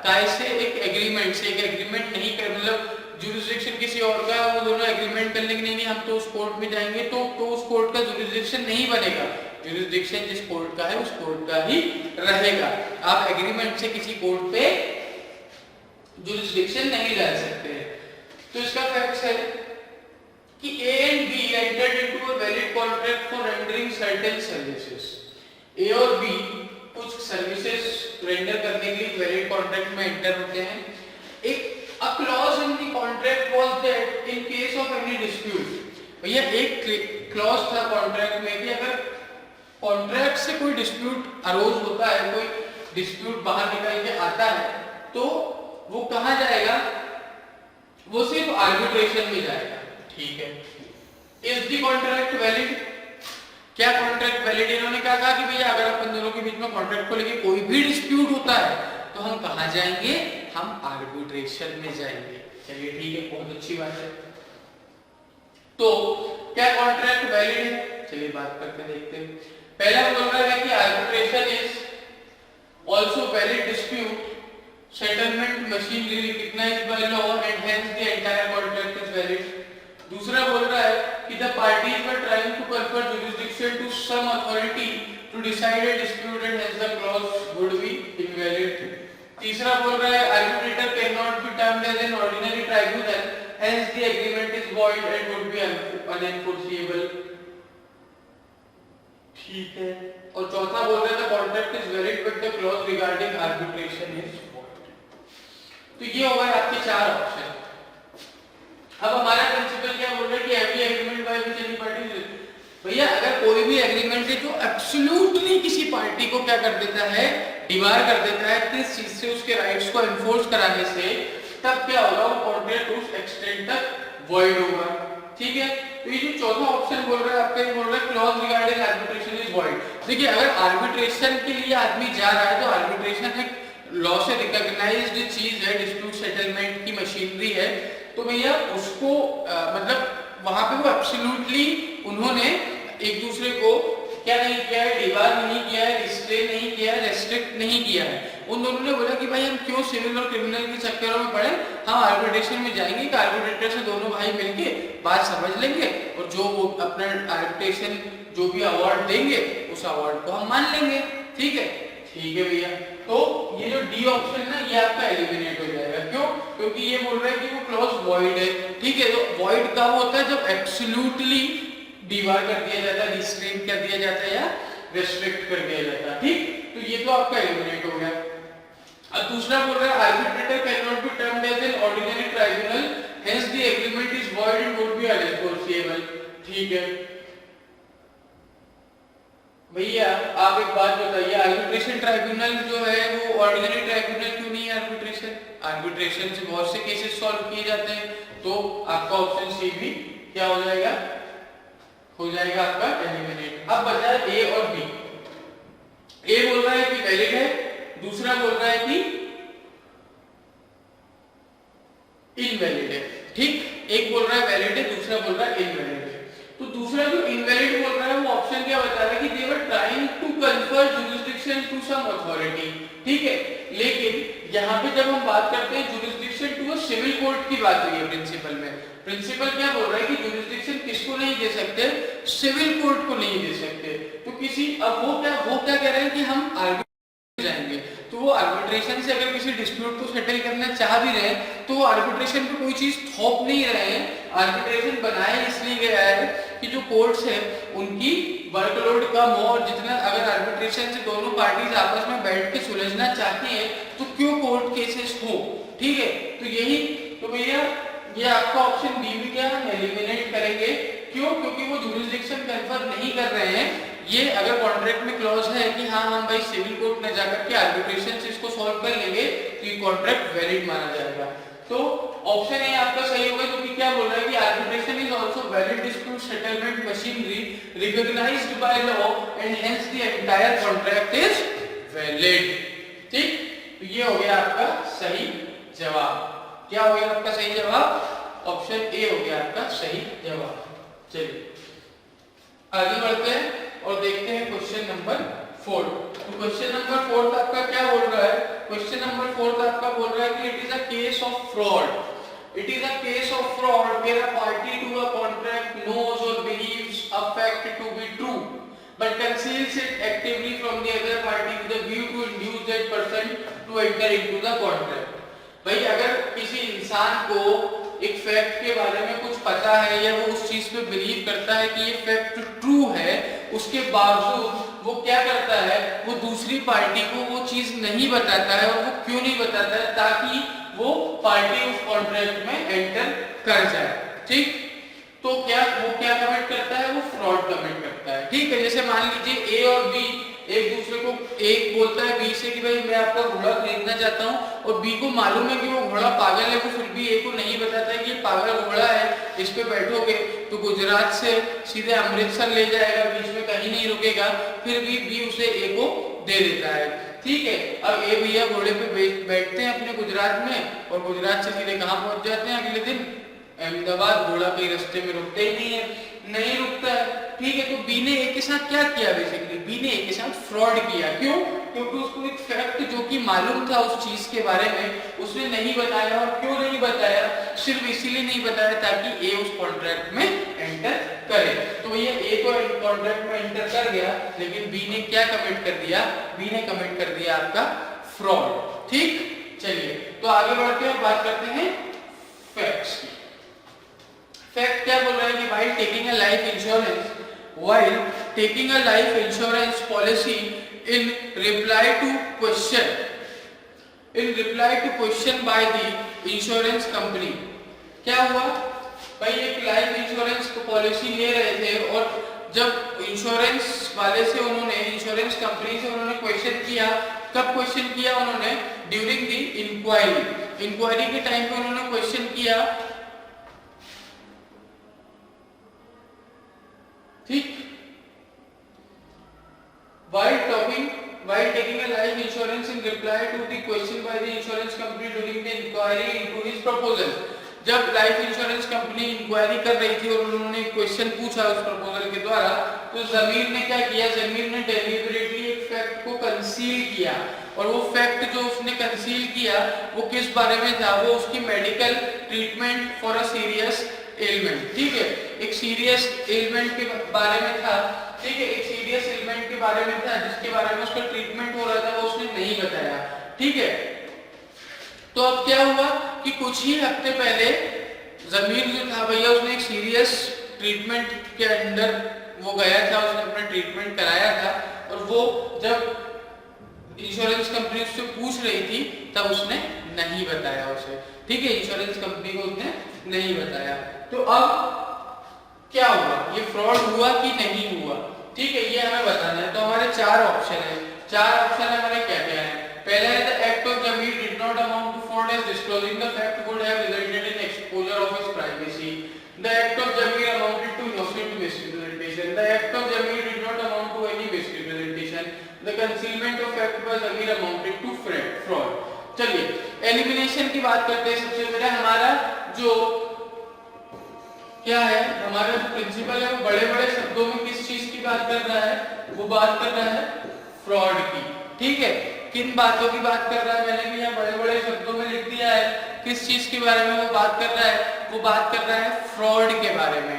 कैसे? एक एग्रीमेंट से। एक एग्रीमेंट नहीं कर, मतलब जुरिस्डिक्शन किसी और का, वो दोनों एग्रीमेंट कर लेंगे, नहीं हम तो उस कोर्ट में जाएंगे, तो उस कोर्ट का जुरिस्डिक्शन नहीं बनेगा। जुरिस्डिक्शन जिस कोर्ट का है उस कोर्ट का ही रहेगा। आप एग्रीमेंट से किसी कोर्ट पे जुरिस्डिक्शन नहीं डाल सकते। तो इसका फैक्ट है कि A and B entered into a valid contract for rendering certain services. A और B कुछ सर्विसेज रेंडर करने के लिए वैलिड कॉन्ट्रैक्ट में एंटर होते हैं। एक a clause in the contract was that in case of any dispute, भैया एक क्लॉज था कॉन्ट्रैक्ट में कि अगर कॉन्ट्रैक्ट से कोई डिस्प्यूट अरोज होता है, कोई डिस्प्यूट बाहर निकल के आता है, तो वो कहां जाएगा? वो सिर्फ आर्बिट्रेशन में जाएगा। ठीक है। Is the contract valid? क्या कॉन्ट्रैक्ट वैलिड? इन्होंने क्या कहा कि भैया अगर अपन दोनों के बीच में कॉन्ट्रैक्ट को लेके कोई भी डिस्प्यूट होता है तो हम कहां जाएंगे? हम आर्बिट्रेशन में जाएंगे। चलिए ठीक है, बहुत अच्छी बात है। तो क्या कॉन्ट्रैक्ट वैलिड है? चलिए बात करके देखते हैं। पहला बोल रहा है कि arbitration is also valid dispute settlement machinery recognized by law and hence the entire contract is valid. दूसरा बोल रहा है कि the parties were trying to confer jurisdiction to some authority to decide a dispute and hence the clause would be invalid. तीसरा बोल रहा है arbitrator cannot be termed as an ordinary tribunal, hence the agreement is void and would be unenforceable. ठीक है। और चौथा बोल रहा है the contract is valid but the clause regarding arbitration is void. तो ये हो गए आपके चार ऑप्शन। अब हमारा प्रिंसिपल क्या बोल रहा है कि every agreement by which any party, भैया अगर कोई भी एग्रीमेंट है जो एब्सोल्युटली किसी पार्टी को क्या कर देता है? डिबार कर देता है किस चीज से? उसके राइट्स को एनफोर्स कराने से, तब क्या होगा? वो कॉन्ट्रैक्ट उस एक्सटेंट तक वॉइड होगा। ठीक है। तो ये जो चौथा ऑप्शन बोल रहा है आपका, ये बोल रहा है clause regarding arbitration is void. देखिए अगर आर्बिट्रेशन के लिए आदमी जा रहा है तो आर्बिट्रेशन एक लॉ से रिकॉग्नाइज्ड चीज है, डिस्प्यूट सेटलमेंट की मशीनरी है, तो भैया उसको मतलब वहां पे वो एब्सोल्युटली उन्होंने एक दूसरे को क्या नहीं किया है? डिबार नहीं किया है, रिस्ट्रेन नहीं किया है, रेस्ट्रिक्ट नहीं किया है। उन दोनों ने बोला कि भाई हम क्यों सिविल और क्रिमिनल के चक्करों में पड़े, हम आर्बिट्रेशन में जाएंगे कि आर्बिट्रेटर से दोनों भाई मिलके बात समझ लेंगे और जो वो अपना आर्बिट्रेशन जो भी अवार्ड देंगे उस अवार्ड को हम मान लेंगे। ठीक है। ठीक है भैया। तो ये जो डी ऑप्शन है ना, ये आपका एलिमिनेट हो जाएगा। क्यों? क्योंकि ये बोल रहा है कि वो क्लॉज वॉइड है। ठीक है। तो वॉइड कब होता है? जब एब्सोल्युटली डिबार कर दिया जाता है, रिस्ट्रेन कर दिया जाता है या रेस्ट्रिक्ट कर दिया जाता है। ठीक। तो ये तो आपका एलिमिनेट हो गया। अब दूसरा बोल रहा है arbitrator can not be termed as an ordinary tribunal, hence the agreement is void and would be unenforceable. ठीक है भैया, आप एक बात बताइए, आर्बिट्रेशन ट्राइब्यूनल जो है वो ऑर्डिनरी ट्राइब्यूनल क्यों नहीं है? आर्बिट्रेशन से बहुत से केसेस सॉल्व किए जाते हैं। तो आपका ऑप्शन सी भी क्या हो जाएगा? हो जाएगा आपका एलिमिनेट। अब बचा है ए और बी। ए बोल रहा है कि वैलिड है, दूसरा बोल रहा है कि इनवैलिड है। ठीक, एक बोल रहा है वैलिड है, दूसरा बोल रहा है इनवैलिड है। तो दूसरा जो इनवैलिड बोल रहा है वो ऑप्शन क्या बता रहा है कि they were trying to confer jurisdiction to some authority. ठीक है, लेकिन यहाँ पे जब हम बात करते हैं jurisdiction to a civil court की बात हुई है प्रिंसिपल में। प्रिंसिपल क्या बोल रहा है कि जुरिसडिक्शन किसको नहीं दे सकते, सिविल कोर्ट को नहीं दे सकते। तो किसी, अब वो क्या कह रहे हैं कि हम आर्बिट्रेशन जाएंगे, तो वो आर्बिट्रेशन से अगर किसी डिस्प्यूट को सेटल करना चाह भी रहे हैं तो वो आर्बिट्रेशन पे कोई चीज थोप नहीं रहे हैं। आर्बिट्रेशन बनाया इसलिए गया है कि जो कोर्ट्स है उनकी वर्कलोड कम हो, और जितना अगर आर्बिट्रेशन से दोनों पार्टीज आपस में बैठ के सुलझना चाहती हैं तो क्यों कोर्ट केसेस हो। ठीक है, तो यही, तो भैया ये आपका ऑप्शन बी भी क्या हम एलिमिनेट करेंगे। क्यों? क्योंकि वो जुरिसडिक्शन कन्फर्म नहीं कर रहे हैं। ये अगर कॉन्ट्रैक्ट में क्लॉज है कि हाँ हम भाई सिविल कोर्ट में जाकर के आर्बिट्रेशन से इसको सॉल्व कर लेंगे तो ये कॉन्ट्रैक्ट वैलिड माना जाएगा। तो ऑप्शन ए आपका सही होगा, जो कि क्या बोल रहा है कि arbitration is also valid dispute settlement machinery recognised by law and hence the entire contract is valid. ठीक, तो ये हो गया आपका सही जवाब। क्या हो गया आपका सही जवाब? ऑप्शन ए हो गया आपका सही जवाब। चलिए आगे बढ़ते हैं और देखते हैं क्वेश्चन नंबर 4। तो क्वेश्चन नंबर 4 आपका क्या बोल रहा है? क्वेश्चन नंबर 4 आपका बोल रहा है कि it is a case of fraud. It is a case of fraud where a party to a contract knows or believes a fact to be true but conceals it actively from the other party with a view to induce that person to enter into the contract। भाई अगर किसी इंसान को एक fact के बारे में कुछ पता है या वो उस चीज पे बिलीव करता है कि ये फैक्ट ट्रू है, उसके बावजूद वो क्या करता है, वो दूसरी पार्टी को वो चीज नहीं बताता है। और वो क्यों नहीं बताता है? ताकि वो पार्टी उस कॉन्ट्रैक्ट में एंटर कर जाए। ठीक, तो वो क्या कमिट करता है? वो फ्रॉड कमिट करता है। ठीक है, जैसे मान लीजिए ए और बी एक दूसरे को, एक बोलता है बी से कि भाई मैं आपका घोड़ा खरीदना चाहता हूँ, और बी को मालूम है कि वो घोड़ा पागल है, वो फिर भी ए को नहीं बताता है कि ये पागल घोड़ा है, इस पे बैठोगे तो गुजरात से सीधे अमृतसर ले जाएगा, बीच में कहीं नहीं रुकेगा। फिर भी बी उसे ए को दे देता है। ठीक है, अब ए भैया घोड़े पे बैठते हैं अपने गुजरात में, और गुजरात से सीधे कहाँ पहुंच जाते हैं अगले दिन? अहमदाबाद। घोड़ा कहीं रास्ते में रुकते ही नहीं है, नहीं रुकता है। ठीक है, तो बी ने ए के साथ क्या किया? बेसिकली बी ने ए के साथ फ्रॉड किया। क्यों? क्योंकि उसको एक फैक्ट जो कि मालूम था उस चीज के बारे में उसने नहीं बताया। और क्यों नहीं बताया? सिर्फ इसीलिए नहीं बताया ताकि ए उस कॉन्ट्रैक्ट में एंटर करे। तो ये ए तो कॉन्ट्रैक्ट में एंटर कर गया, लेकिन बी ने क्या कमिट कर दिया? बी ने कमिट कर दिया आपका फ्रॉड। ठीक, चलिए तो आगे बढ़ते हैं, बात करते हैं फैक्ट्स की। फैक्ट क्या बोल रहा है कि while taking a life insurance policy in reply to question by the insurance company। क्या हुआ भाई? एक लाइफ इंश्योरेंस पॉलिसी ले रहे थे, और जब इंश्योरेंस वाले से उन्होंने, इंश्योरेंस कंपनी से उन्होंने क्वेश्चन किया। कब क्वेश्चन किया उन्होंने? ड्यूरिंग द इंक्वायरी के टाइम पे उन्होंने क्वेश्चन किया। ठीक, while taking a life insurance in reply to the question by the insurance company during the inquiry into his proposal। जब लाइफ इंश्योरेंस कंपनी इंक्वायरी कर रही थी और उन्होंने क्वेश्चन पूछा उस प्रपोजल के द्वारा, तो जमीर ने क्या किया? जमीर ने डेलिबरेटली एक फैक्ट को कंसील किया। और वो फैक्ट जो उसने कंसील किया वो किस बारे में था? वो उसकी medical treatment for a serious element. ठीक है, एक सीरियस एलिमेंट के बारे में था। ठीक है, एक सीरियस एलिमेंट के बारे में था जिसके बारे में उसका ट्रीटमेंट हो रहा था, वो उसने नहीं बताया। ठीक है, तो अब क्या हुआ कि कुछ ही हफ्ते पहले जमीर जो था भैया, उसने एक सीरियस ट्रीटमेंट के अंदर वो गया था, उसने अपना ट्रीटमेंट कराया था। और वो जब इंश्योरेंस कंपनी उससे पूछ रही थी तब उसने नहीं बताया उसे। ठीक है, इंश्योरेंस कंपनी को उसने नहीं बताया। तो अब क्या हुआ? ये फ्रॉड हुआ कि नहीं हुआ? ठीक है, ये हमें बताना है। तो हमारे चार ऑप्शन है। हमारे क्या क्या है? पहला है the act of Zameer did not amount to fraud as disclosing the fact would have resulted in exposure of his privacy. The act of Zameer amounted to innocent best representation. The act of Jamil did not amount to any best representation. The concealment of fact by Jamil amounted to fraud. चलिए elimination की बात करते हैं। सबसे पहले हमारा जो क्या है, हमारा जो प्रिंसिपल है वो बड़े बड़े शब्दों में किस चीज की बात कर रहा है, वो बात कर रहा है फ्रॉड की। ठीक है, किन बातों की बात कर रहा है, मैंने भी यहाँ बड़े बड़े शब्दों में लिख दिया है किस चीज के बारे में वो बात कर रहा है, वो बात कर रहा है फ्रॉड के बारे में।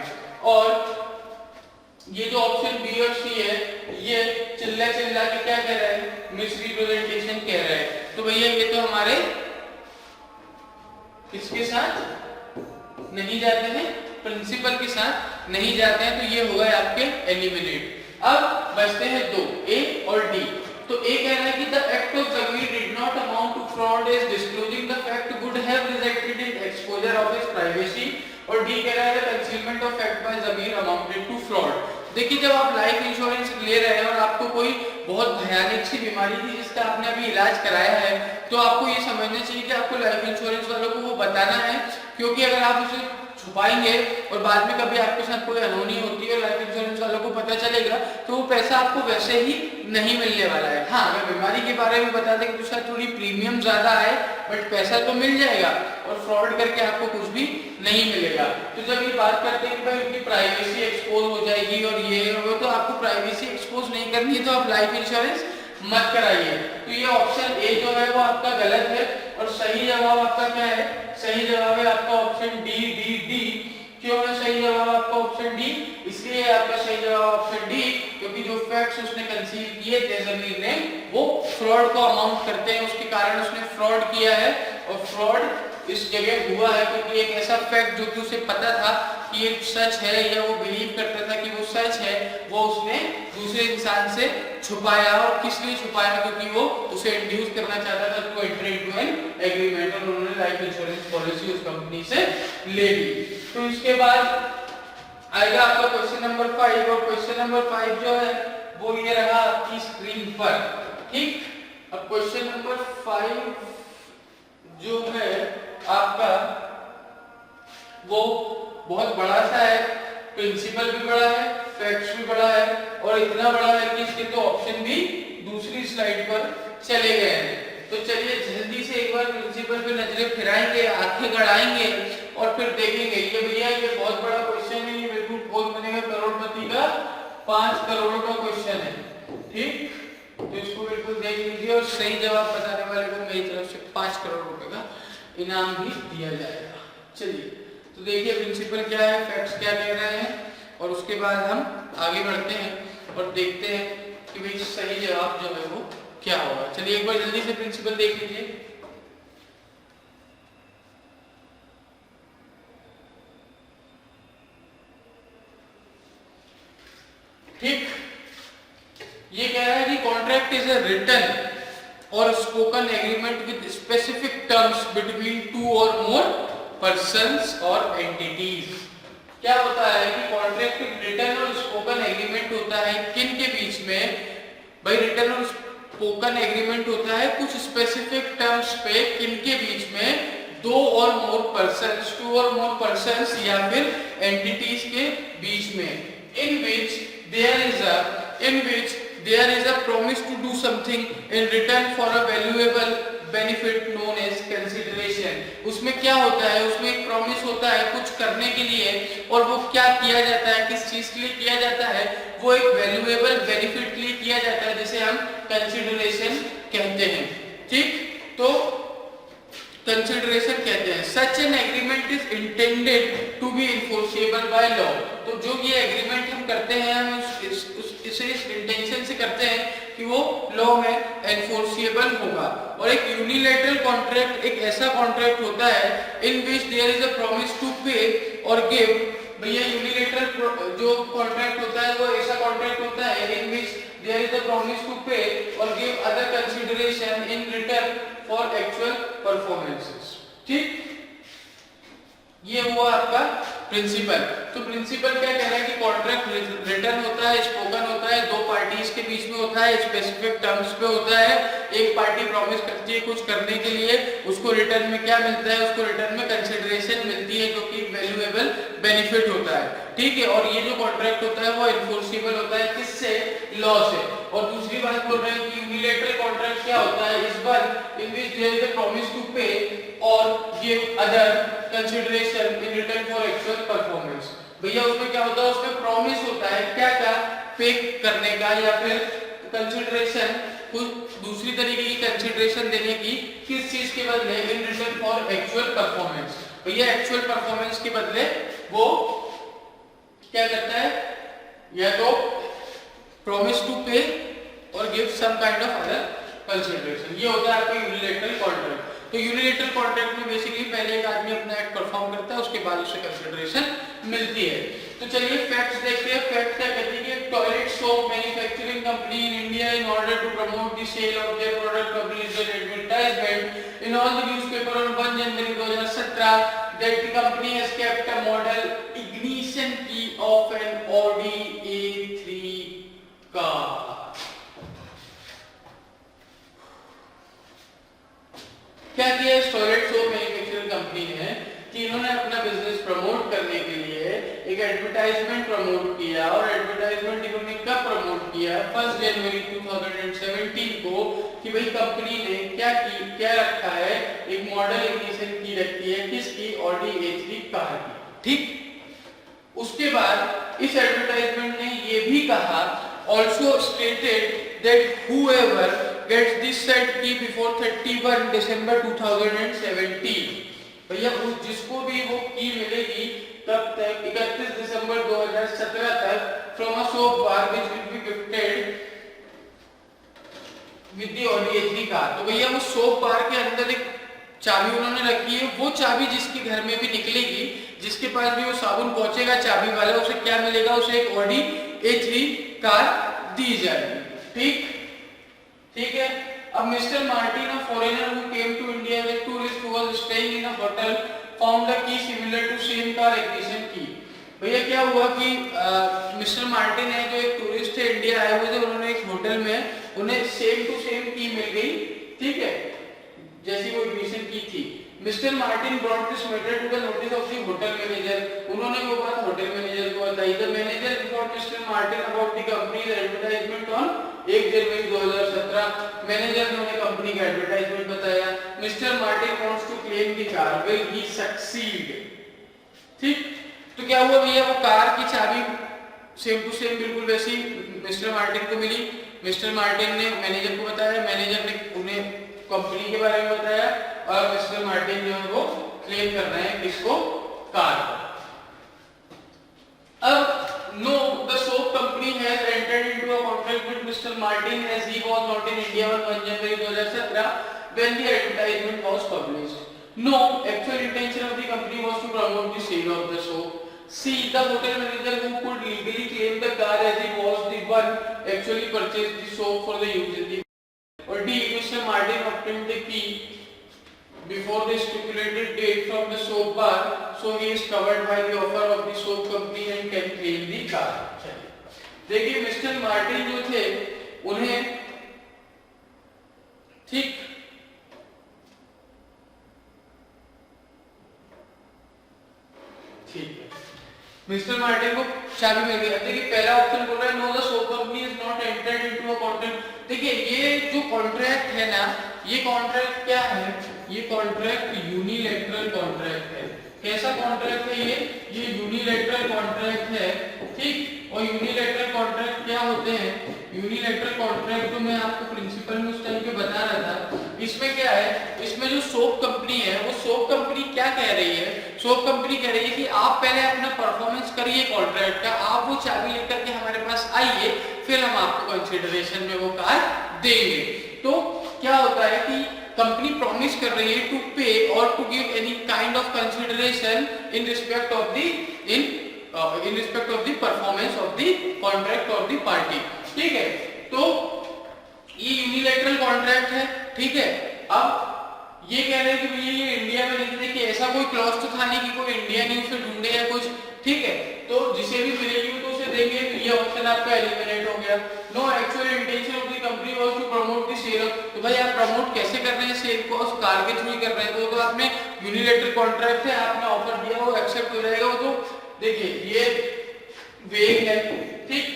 और ये जो ऑप्शन बी और सी है ये चिल्ला चिल्ला के क्या कह रहा है, मिसरिप्रेजेंटेशन कह रहा है। तो भैया ये तो हमारे किसके साथ नहीं जाते हैं, प्रिंसिपल के साथ नहीं जाते हैं, तो ये होगा आपके एलिमिनेट। अब बचते हैं दो, ए और डी। तो ए कह रहा है कि the act of Zameer did not amount to fraud as disclosing the fact would have resulted in exposure of his privacy. और डी कह रहा है concealment of fact by Zameer amounted to fraud. देखिए जब आप लाइफ इंश्योरेंस ले रहे हैं और आपको कोई बहुत भयानक सी बीमारी थी जिसका आपने अभी इलाज कराया है, तो आपको ये समझना चाहिए कि आपको लाइफ इंश्योरेंस वालों को वो बताना है, क्योंकि अगर आप उसे छुपाएंगे और बाद में कभी आपके साथ कोई अनहोनी होती है और लाइफ इंश्योरेंस वालों को पता चलेगा तो वो पैसा आपको वैसे ही नहीं मिलने वाला है। हाँ, अगर बीमारी के बारे में बता दें कि तो शायद थोड़ी प्रीमियम ज्यादा है बट पैसा तो मिल जाएगा, और फ्रॉड करके आपको कुछ भी नहीं मिलेगा। तो जब ये बात करते हैं कि भाई उनकी प्राइवेसी एक्सपोज हो जाएगी और ये वो, तो आपको प्राइवेसी एक्सपोज नहीं करनी है तो आप लाइफ इंश्योरेंस मत कराइए। तो ये ऑप्शन ए जो है वो आपका गलत है और सही जवाब आपका क्या है, सही जवाब है आपका ऑप्शन डी डी डी। क्यों है सही जवाब आपका ऑप्शन डी? इसलिए आपका सही जवाब ऑप्शन डी क्योंकि जो फैक्ट्स उसने कंसील किए थे जमीर ने वो फ्रॉड को अमाउंट करते हैं, उसके कारण उसने फ्रॉड किया है। और फ्रॉड इस जगह हुआ है क्योंकि एक ऐसा फैक्ट जो कि उसे पता था कि ये सच है या वो बिलीव करता था कि वो सच है, वो उसने दूसरे इंसान से छुपाया। और किस लिए छुपाया? क्योंकि वो उसे इंड्यूस करना चाहता था to enter into an agreement, और उन्होंने लाइफ इंश्योरेंस पॉलिसी उस कंपनी से ले ली। तो इसके बाद आएगा आपका क्वेश्चन नंबर 5, और क्वेश्चन नंबर 5 जो है वो ये रहा आपकी स्क्रीन पर। ठीक, अब क्वेश्चन नंबर 5 जो है आपका वो बहुत बड़ा सा है, प्रिंसिपल भी बड़ा है, फैक्ट्स भी बड़ा है, और इतना बड़ा है कि इसके तो ऑप्शन भी दूसरी स्लाइड पर चले गए हैं। तो चलिए जल्दी से एक बार प्रिंसिपल पे नजरें फिराएंगे, आंखें गड़ाएंगे और फिर देखेंगे। ये भैया ये बहुत बड़ा क्वेश्चन है, ये बिल्कुल खोल बनेगा करोड़पति का 5 करोड़ का क्वेश्चन है। ठीक, तो इसको बिल्कुल देख लीजिए और सही जवाब बताने वाले को मेरी तरफ से 5 करोड़ रुपए का इनाम भी दिया जाएगा। चलिए तो देखिए प्रिंसिपल क्या है, फैक्ट्स क्या कह रहे हैं, और उसके बाद हम आगे बढ़ते हैं और देखते हैं कि भाई सही जवाब जो है वो क्या होगा। चलिए एक बार जल्दी से प्रिंसिपल देख लीजिए। ठीक, ये कह रहा है कि कॉन्ट्रैक्ट इज अ रिटन और spoken agreement with specific terms between 2 और मोर पर्सन्स और एंटिटीज। क्या होता है कि कॉन्ट्रैक्ट रिटन और स्पोकन एग्रीमेंट होता है किन के बीच में? भाई रिटन और स्पोकन एग्रीमेंट होता है कुछ स्पेसिफिक टर्म्स पे, किन के बीच में? 2 और मोर पर्सन्स, 2 और मोर पर्सन्स या फिर एंटिटीज के बीच में। in which there is a promise to do something in return for a valuable benefit known as consideration। उसमें क्या होता है, उसमें एक प्रॉमिस होता है कुछ करने के लिए, और वो क्या किया जाता है, किस चीज के लिए किया जाता है? वो एक वैल्यूएबल बेनिफिट के लिए किया जाता है जिसे हम कंसिडरेशन कहते हैं। ठीक, तो कंसिडरेशन कहते हैं। Such an agreement is intended to be enforceable by law. तो जो ये एग्रीमेंट हम करते हैं हम इसे इस इंटेंशन से करते हैं कि वो लॉ में एनफोर्सेबल होगा। और एक यूनिलैटरल कॉन्ट्रैक्ट एक ऐसा कॉन्ट्रैक्ट होता है in which there is a promise to pay और गिव। भैया यूनिलैटरल जो कॉन्ट्रैक्ट होता है वो ऐसा कॉन्ट्रैक्ट होता है in which there is a promise to pay और give other consideration in return for actual performances. ठीक, ये हुआ आपका प्रिंसिपल। तो प्रिंसिपल क्या कह रहा है कि कॉन्ट्रैक्ट रिटन होता है, स्पोकन होता है, दो पार्टीज के बीच में होता है, स्पेसिफिक टर्म्स पे होता है। एक पार्टी प्रॉमिस करती है कुछ करने के लिए, उसको रिटर्न में क्या मिलता है, उसको रिटर्न में कंसिडरेशन मिलती है जो कि वैल्यूएबल बेनिफिट होता है, ठीक है। और ये जो कॉन्ट्रैक्ट होता है वो इन्फोर्सेबल होता है, किससे, लॉ से। और दूसरी बात बोल रहे हैं कि यूनिलैटरल कॉन्ट्रैक्ट क्या होता है, इस बार in which there is a promise to pay और give other consideration in return for actual performance. भैया उसमें क्या होता है, उसमें प्रॉमिस होता है क्या क्या, पे करने का या फिर कंसिडरेशन, कुछ दूसरी तरीके की कंसिडरेशन देने की, किस चीज के बदले, इन रिटर्न फॉर एक्चुअल परफॉर्मेंस। भैया एक्चुअल परफॉर्मेंस के बदले वो क्या करता है, या तो प्रॉमिस टू पे और give some kind of other consideration. ये होता है आपका यूनिलैटरल कॉन्ट्रैक्ट। तो यूनिलैटरल कॉन्ट्रैक्ट में बेसिकली पहले एक आदमी अपना एक्ट परफॉर्म करता है, उसके बाद उसे कंसिडरेशन मिलती है। तो चलिए फैक्ट्स देखते हैं। फैक्ट क्या कहती है कि toilet soap manufacturing company in India in order to promote the sale of their product published an advertisement in all the newspaper on 1 January 2017 that the company has kept a model ignition key of an Audi A3 car. क्या किया इस toilet soap manufacturing company ने कि इन्होंने अपना business promote करने के लिए एक एडवर्टाइजमेंट प्रमोट किया। और एडवर्टाइजमेंट इन्होंने कब प्रमोट किया, 1 जनवरी 2017 को, कि भाई कंपनी ने क्या रखा है, एक मॉडल इग्निशन की रखी है, किसकी, ऑडी A3 कार की, ठीक। उसके बाद इस एडवर्टाइजमेंट ने ये भी कहा, also stated that whoever gets this said key before 31 December 2017, भैया उस जिसको भी वो की मिलेगी तब तक 31 दिसंबर 2017 तक from a soap bar which will be gifted with the Audi A3 car. तो भैया वो सोप बार के अंदर एक चाबी उन्होंने रखी है, वो चाबी जिसके घर में भी निकलेगी, जिसके पास भी वो साबुन पहुंचेगा चाबी वाला, उसे क्या मिलेगा, उसे एक Audi A3 कार दी जाएगी, ठीक है। अब mister Martin, a foreigner who came to India as a tourist who was staying in a hotel, found a key similar to same car ignition key। भैया क्या हुआ कि मिस्टर मार्टिन है जो एक टूरिस्ट है, इंडिया आए हुए थे, उन्होंने एक होटल में उन्हें सेम टू सेम की मिल गई, ठीक है, जैसी वो इग्निशन की थी। Mr Martin brought this matter to the notice of the hotel manager, उन्होंने वो बात होटल मैनेजर को बताई। The manager informed Mr Martin about the company's advertisement on 1 January 2017। Manager ने उन्हें कंपनी का एडवर्टाइजमेंट बताया। Mr Martin wants to claim the car, will he succeed, ठीक। तो क्या हुआ भैया, वो कार की चाबी सेम टू सेम बिल्कुल वैसी मिस्टर मार्टिन को मिली। मिस्टर मार्टिन ने मैनेजर को बताया, मैनेजर ने उन्हें कंपनी के बारे में बताया, और मिस्टर मार्टिन जो है वो क्लेम कर रहे हैं किसको, कार को। अब no, the soap company has entered into a contract with Mr Martin as he was not in India on 1 January 2017 when the advertisement was published. No, actual intention of the company was to promote the sale of the soap. C, the hotel manager who could legally claim the car as he was the one actually purchased the soap for the use in the. Or D, Mr. Martin obtained the key before the stipulated date from the soap bar, so he is covered by the offer of the soap company and can claim the car. देखिए mister Martin जो थे उन्हें, ठीक, mister Martin को चाबी मिल गई। देखिए पहला ऑप्शन बोल रहा है no, the soap company is not entered into a contract. देखिए ये जो कॉन्ट्रैक्ट है ना, ये कॉन्ट्रैक्ट क्या है, ये कॉन्ट्रैक्ट यूनिलैटरल कॉन्ट्रैक्ट है। कैसा कॉन्ट्रैक्ट है ये यूनिलैटरल कॉन्ट्रैक्ट है, ठीक। और यूनिलैटरल कॉन्ट्रैक्ट क्या होते हैं, यूनिलैटरल कॉन्ट्रैक्ट जो मैं आपको प्रिंसिपल में उस टाइम पे बता रहा था, इसमें क्या है, इसमें जो सोप कंपनी है वो सोप कंपनी क्या कह रही है, सोप कंपनी कह रही है कि आप पहले अपना परफॉर्मेंस करिए कॉन्ट्रैक्ट का, आप वो चाबी लेकर के हमारे पास आइए, फिर हम आपको कंसिडरेशन में वो कार देंगे। तो क्या होता है कि कंपनी प्रॉमिस कर रही है टू पे और to give any kind of consideration in respect of the performance of the contract of the party, ठीक है। तो ये यूनिलैटरल कॉन्ट्रैक्ट है, ठीक है। अब ये कह रहे हैं कि भैया ये इंडिया में नहीं, देखिए ऐसा कोई क्लॉज तो था नहीं कि कोई इंडिया ने उसे ढूंढे या कुछ, ठीक है। तो जिसे भी मिलेगी तो उसे देंगे, तो ये ऑप्शन आपका एलिमिनेट हो गया। No actual intention of the company was to promote the sale, तो भाई आप प्रमोट कैसे कर रहे हैं सेल को, उस कार के थ्रू ही कर रहे हैं, तो आपने यूनिलैटरल कॉन्ट्रैक्ट है, आपने ऑफर दिया, वो एक्सेप्ट हो जाएगा। वो तो देखिए ये वेग है, ठीक।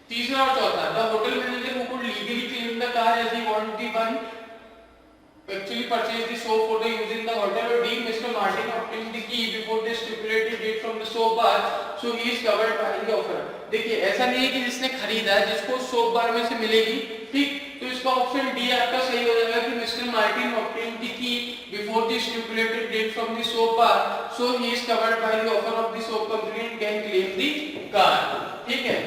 तीसरा और चौथा, the hotel manager who could legally claim the car as he want the one actually purchased the soap for the use in the hotel, or D. Mr. Martin obtained the key before the stipulated date from the soap bar, so he is covered by the offer। देखिए ऐसा नहीं है कि जिसने खरीदा है जिसको soap bar में से मिलेगी, ठीक, तो इसका ऑप्शन डी आपका सही हो जाएगा कि mister Martin obtained the key before the stipulated date from the soap bar, so he is covered by the offer of the soap company and can claim the car, ठीक है।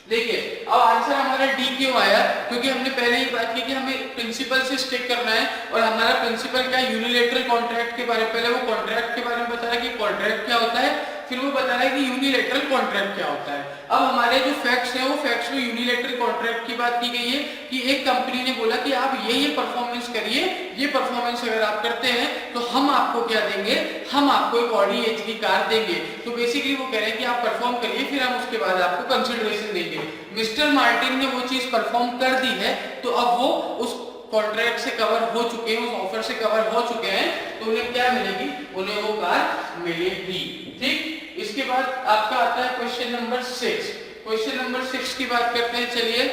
देखिए अब answer हमारा डी क्यों आया, क्योंकि हमने पहले ही बात की कि हमें प्रिंसिपल से स्टिक करना है, और हमारा प्रिंसिपल क्या, यूनिलैटरल कॉन्ट्रैक्ट के बारे में, पहले वो कॉन्ट्रैक्ट के बारे में बताया कि कॉन्ट्रैक्ट क्या होता है, फिर वो बता रहा है कि यूनिलैटरल कॉन्ट्रैक्ट क्या होता है। अब हमारे जो फैक्ट्स हैं वो फैक्ट्स में यूनिलैटरल कॉन्ट्रैक्ट की बात की गई है कि एक कंपनी ने बोला कि आप ये परफॉर्मेंस करिए, ये परफॉर्मेंस अगर आप करते हैं तो हम आपको क्या देंगे, हम आपको एक ऑडी एज की कार देंगे। तो बेसिकली वो कह रहे हैं कि आप परफॉर्म करिए, फिर हम उसके बाद आपको कंसिडरेशन देंगे। मिस्टर मार्टिन ने वो चीज परफॉर्म कर दी है, तो अब वो उस कॉन्ट्रैक्ट से कवर हो चुके हैं, उस ऑफर से कवर हो चुके हैं, तो उन्हें क्या मिलेगी, उन्हें वो कार मिलेगी, ठीक। इसके बाद आपका आता है क्वेश्चन नंबर 6। क्वेश्चन नंबर 6 की बात करते हैं। चलिए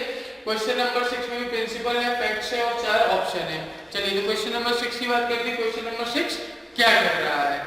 क्वेश्चन नंबर 6 में भी प्रिंसिपल है, फैक्ट्स है और 4 ऑप्शन है। चलिए तो क्वेश्चन नंबर 6 की बात करते हैं। क्वेश्चन नंबर 6 क्या कर रहा है,